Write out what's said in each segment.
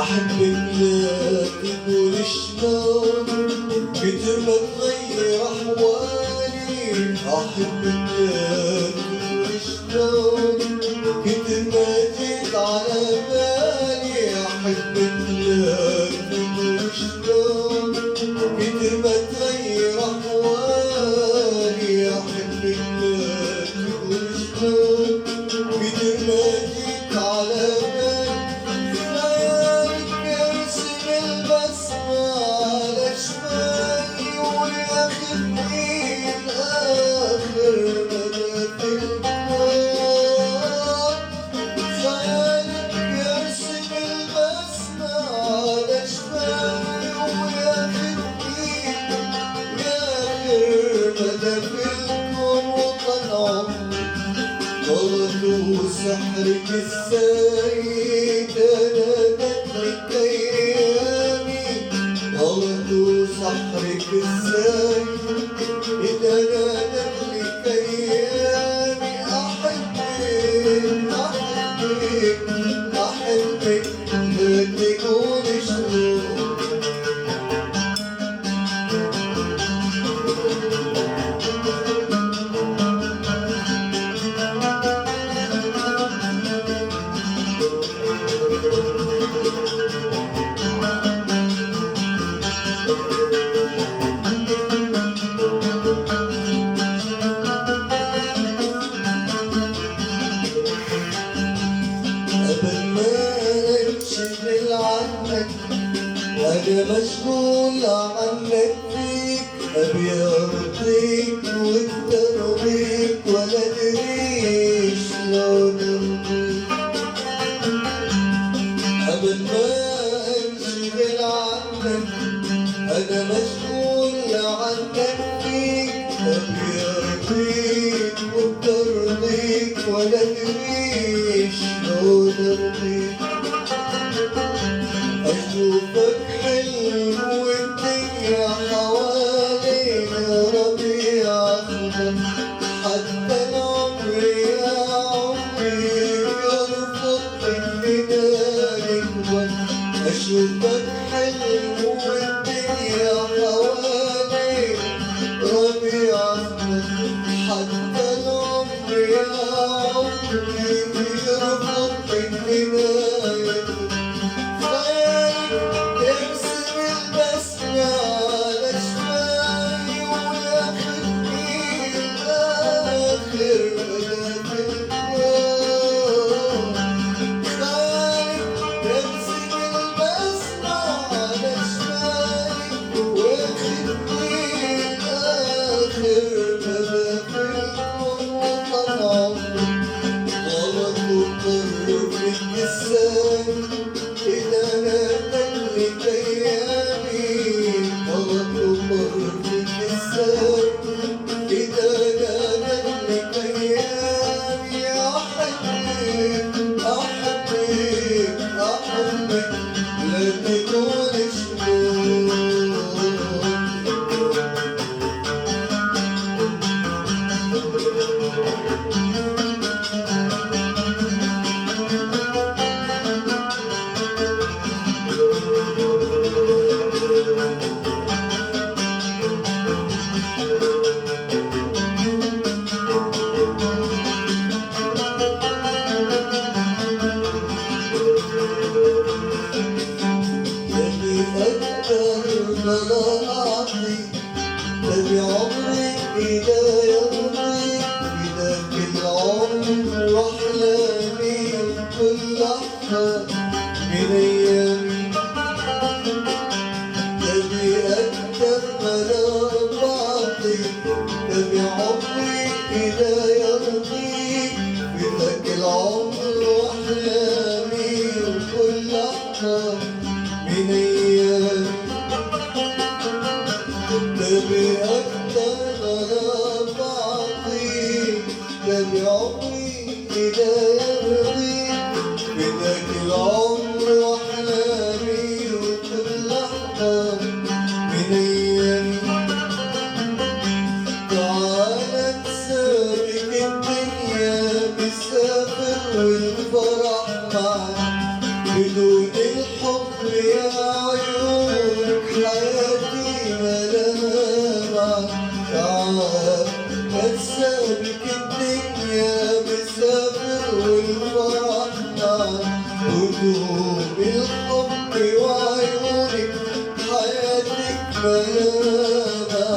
أحبك لا تقول شلون كتر ما تغير أحوالي. أحبك لا تقول شلون كتر ما جيت على بالي. أحبك لا تقول شلون كتر ما تغير أحوالي. أحبك لا تقول شلون كتر ما جيت على بالي. سحرك السيد نادت لك ايامي. غلط سحرك السيد نادت لك ايامي. احبك احبك احبك لا تقول شلون. قبل ما انشغل عنك أنا مشغول عنك فيك. أبي أرضيك وأنت رضيك ولا أدري شلون أرضيك. قبل ما انشغل عنك أنا مشغول عنك فيك. أبي أرضيك وأنت رضيك ولا أدري شلون أرضيك. أشوفك حلو والدنيا حوالينا ربيع أخضر. حتى العمر يا عمري يرفض إننا نكبر. أشوفك حلو والدنيا حوالينا ربيع أخضر. حتى العمر يا عمري يرفض إننا نكبر. تبي عمري إذا يرضي بذاك العمر وأحلامي كل لحظة من أيامي. تبي أكتر ما بعطي. تبي عمري إذا يرضي بذاك العمر وأحلامي كل لحظة من أيامي. تبي أكتر ما بعطي. تبي عمري إذا يرضي بذاك العمر بدون الحب يا عيونك حياتي ملامة. تعال بسابك الدنيا مسافر والفرح معك. بدون الحب وعيونك حياتك ملامة.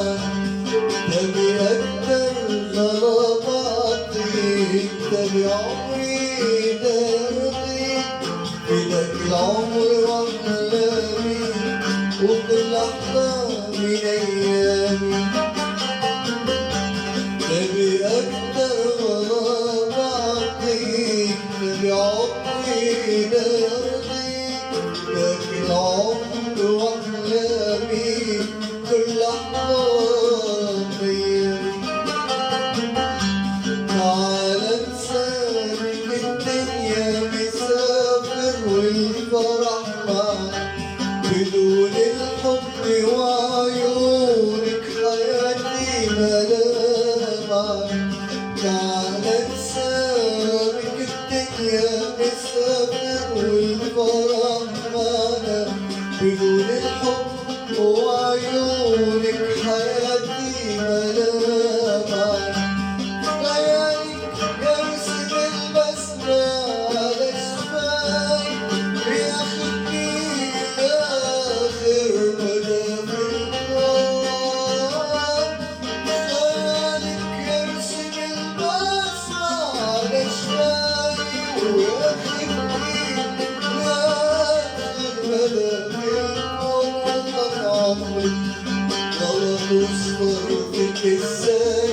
تبي أكتر غرام أعطيك، تبي عمري درضيك. بدك العمر وأحلامي وكل أحلامي أيامي. تبي أكتر غرام أعطيك، تبي عمري درضيك. بدك العمر وأحلامي كل أحلامي. تعال نسافر الدنيا مسافر والفرح معك. بدون الحب وعيونك حياتي ملامة. تعال نسافر الدنيا مسافر والفرح معنا. بدون الحب وعيونك حياتي ملامة. خيالك يرسم البسمة على شفاي، بياخدني لآخر مدى في الغار. خيالك يرسم البسمة على شفاي، وياخدني لآخر مدى في الغار. غلط أصفر فيك ازاي